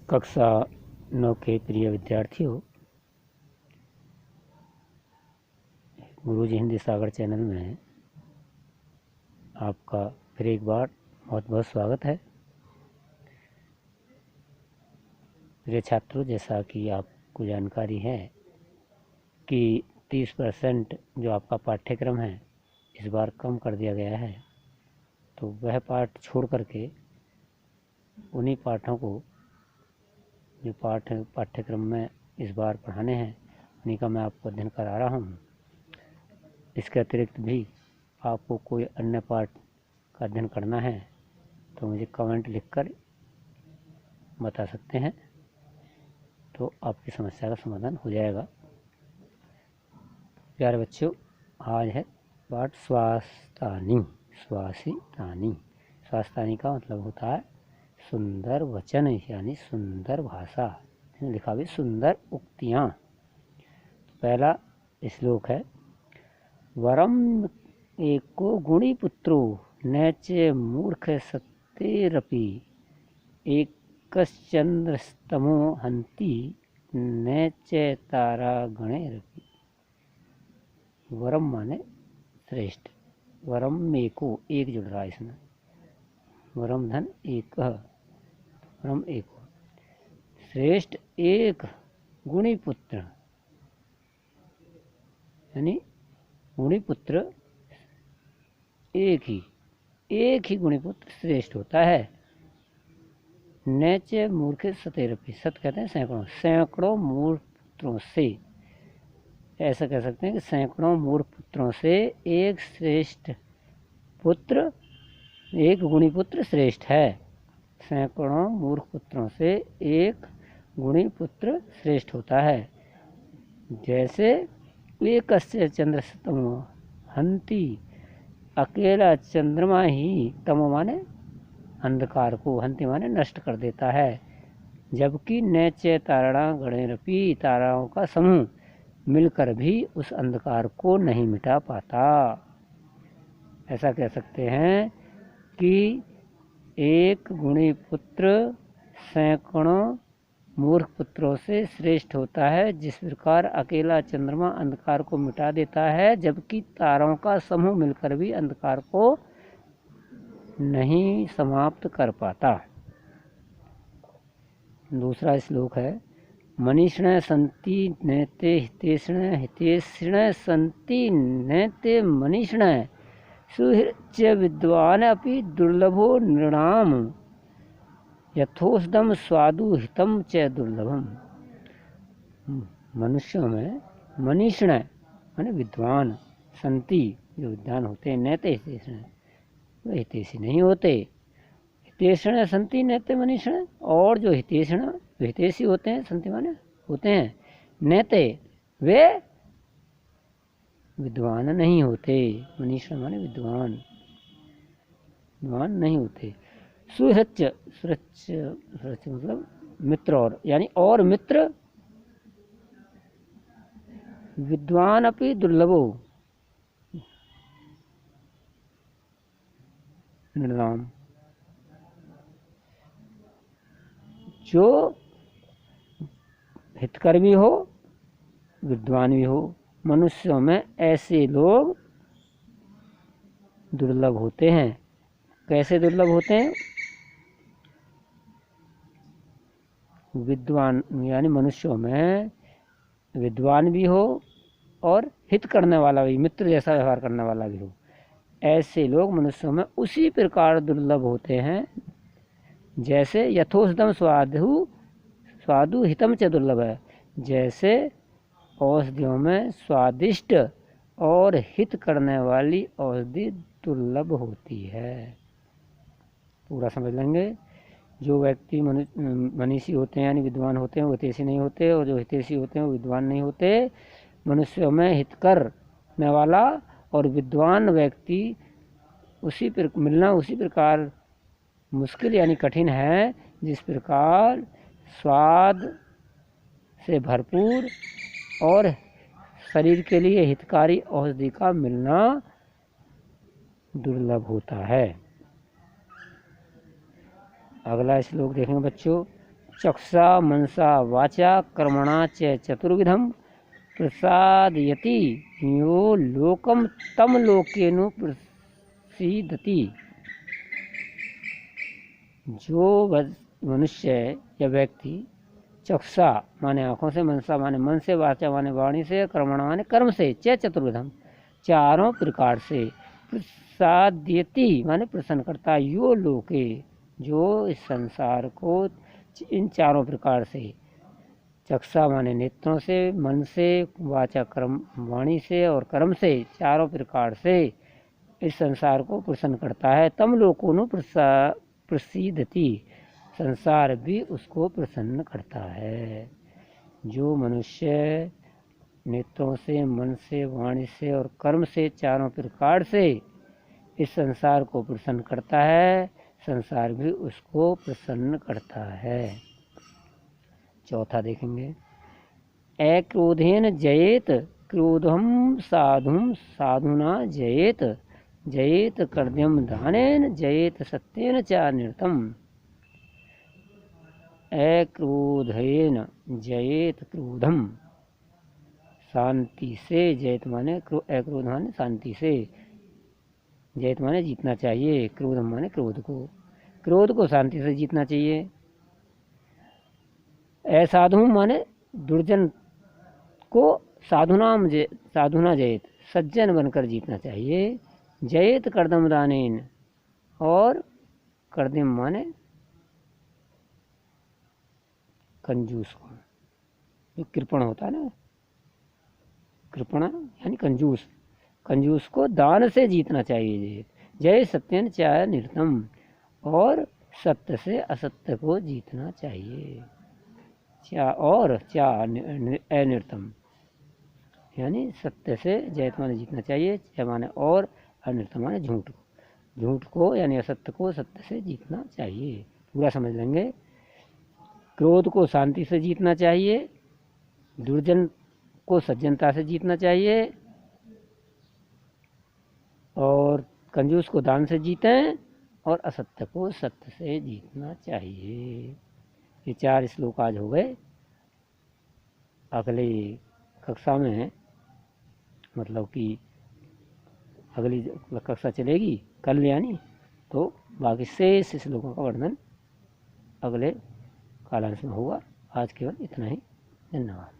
कक्षा 9 के प्रिय विद्यार्थियों, गुरुजी हिंदी सागर चैनल में आपका फिर एक बार बहुत बहुत स्वागत है। प्रिय छात्रों, जैसा कि आपको जानकारी है कि 30% जो आपका पाठ्यक्रम है इस बार कम कर दिया गया है, तो वह पाठ छोड़ करके उन्हीं पाठों को जो पाठ्यक्रम में इस बार पढ़ाने हैं उन्हीं का मैं आपको अध्ययन करा रहा हूँ। इसके अतिरिक्त भी आपको कोई अन्य पाठ का अध्ययन करना है तो मुझे कमेंट लिखकर बता सकते हैं, तो आपकी समस्या का समाधान हो जाएगा। प्यारे बच्चों, आज है पाठ स्वास्थानी। स्वास्थानी का मतलब होता है सुंदर वचन, यानी सुंदर भाषा, लिखा भी सुंदर उक्तियाँ। पहला श्लोक है, वरम एको गुणी पुत्रो नैचे मूर्ख सत्यरपि एकश्चंद्रस्तमो हंति नैचे तारा गणेरपि। वरम माने श्रेष्ठ, वरम एको, एक जुड़ रहा है इसमें, वरम धन एक, वरम एक श्रेष्ठ एक गुणी पुत्र, यानी गुणी पुत्र एक ही गुणी पुत्र श्रेष्ठ होता है। नैचे मूर्ख सतेरपि, सत कहते हैं सैकड़ों मूर्ख पुत्रों से, ऐसा कह सकते हैं कि सैकड़ों मूर्ख पुत्रों से एक श्रेष्ठ पुत्र, एक गुणी पुत्र श्रेष्ठ है। सैकड़ों मूर्ख पुत्रों से एक गुणी पुत्र श्रेष्ठ होता है। जैसे एक चंद्रस्तमो हंति, अकेला चंद्रमा ही, तमो माने अंधकार को, हंति माने नष्ट कर देता है, जबकि नैचे तारणा गणेरपि, ताराओं का समूह मिलकर भी उस अंधकार को नहीं मिटा पाता। ऐसा कह सकते हैं कि एक गुणी पुत्र सैकड़ों मूर्ख पुत्रों से श्रेष्ठ होता है। जिस प्रकार अकेला चंद्रमा अंधकार को मिटा देता है, जबकि तारों का समूह मिलकर भी अंधकार को नहीं समाप्त कर पाता। दूसरा श्लोक है, मनीषिण सन्ति नैते हितेषिण, हितेषिण सन्ति नैते मनीषिण, सुहृच्य विद्वान् अपि दुर्लभो नृणाम, यथोषधम स्वादु हितम च दुर्लभम। मनुष्यों में मनीषिण माने विद्वान, संति जो विद्वान होते हैं, नैते हितेषिण वे हितेशी नहीं होते। हितेषिण संति नैते मनीषिण, और जो हितेषिण हितेशी होते हैं, संति माने होते हैं, नैते वे विद्वान नहीं होते। मनीषिण माने विद्वान नहीं होते। सुहृच्य, सुहृच्य मतलब मित्र, और यानी और मित्र, विद्वान अपि दुर्लभो नृणाम, जो हितकर भी हो विद्वान भी हो, मनुष्यों में ऐसे लोग दुर्लभ होते हैं। कैसे दुर्लभ होते हैं? विद्वान यानी मनुष्यों में विद्वान भी हो और हित करने वाला भी, मित्र जैसा व्यवहार करने वाला भी हो, ऐसे लोग मनुष्यों में उसी प्रकार दुर्लभ होते हैं जैसे यथोषधम स्वादु हितम च दुर्लभ है, जैसे औषधियों में स्वादिष्ट और हित करने वाली औषधि दुर्लभ होती है। पूरा समझ लेंगे। जो व्यक्ति मनीषी होते हैं यानी विद्वान होते हैं वो हितेशी नहीं होते, और जो हितेशी होते हैं वो विद्वान नहीं होते। मनुष्यों में हित करने वाला और विद्वान व्यक्ति मिलना उसी प्रकार मुश्किल यानी कठिन है जिस प्रकार स्वाद से भरपूर और शरीर के लिए हितकारी औषधि का मिलना दुर्लभ होता है। अगला श्लोक देखेंगे बच्चों, चक्षुषा मनसा वाचा कर्मणा च चतुर्विधम प्रसादयति यो लोकम तम लोकेनु प्रसीदति। जो मनुष्य या व्यक्ति चक्षुषा माने आँखों से, मनसा माने मन से, वाचा माने वाणी से, कर्मणा माने कर्म से, चतुर्विधम चारों प्रकार से, प्रसाद्यति माने प्रसन्न करता, यो लोके जो इस संसार को इन चारों प्रकार से, चक्षुषा माने नेत्रों से, मन से, वाचा कर्म वाणी से और कर्म से, चारों प्रकार से इस संसार को प्रसन्न करता है। तम लोकोनु प्रसीदति संसार भी उसको प्रसन्न करता है। जो मनुष्य नेत्रों से, मन से, वाणी से और कर्म से, चारों प्रकार से इस संसार को प्रसन्न करता है, संसार भी उसको प्रसन्न करता है। चौथा देखेंगे, अक्रोधेन जयेत क्रोधम साधुम साधुना जयेत जयेत कर्दम दानेन जयेत सत्येन च निरतम। अक्रोधेन जयेत क्रोधम, शांति से, जयत माने अक्रोध माने शांति से, जयत माने जीतना चाहिए, क्रोधम माने क्रोध को शांति से जीतना चाहिए। असाधु माने दुर्जन को साधुना जयत सज्जन बनकर जीतना चाहिए। जयत कर्दम दानेन, और कर्दम माने कंजूस को, जो कृपण होता है ना, कृपण यानी कंजूस को दान से जीतना चाहिए। जय सत्यन चाय निरतम, और सत्य से असत्य को जीतना चाहिए। अनिर्तम यानी सत्य से जयत माने जीतना चाहिए, च माने और, अनिर्तम माने झूठ को यानी असत्य को सत्य से जीतना चाहिए। पूरा समझ लेंगे। क्रोध को शांति से जीतना चाहिए, दुर्जन को सज्जनता से जीतना चाहिए, और कंजूस को दान से जीतें, और असत्य को सत्य से जीतना चाहिए। ये 4 श्लोक आज हो गए। अगली कक्षा में, मतलब कि अगली कक्षा चलेगी कल यानी, तो बाकी शेष श्लोकों का वर्णन अगले कालांश में होगा। आज केवल इतना ही। धन्यवाद।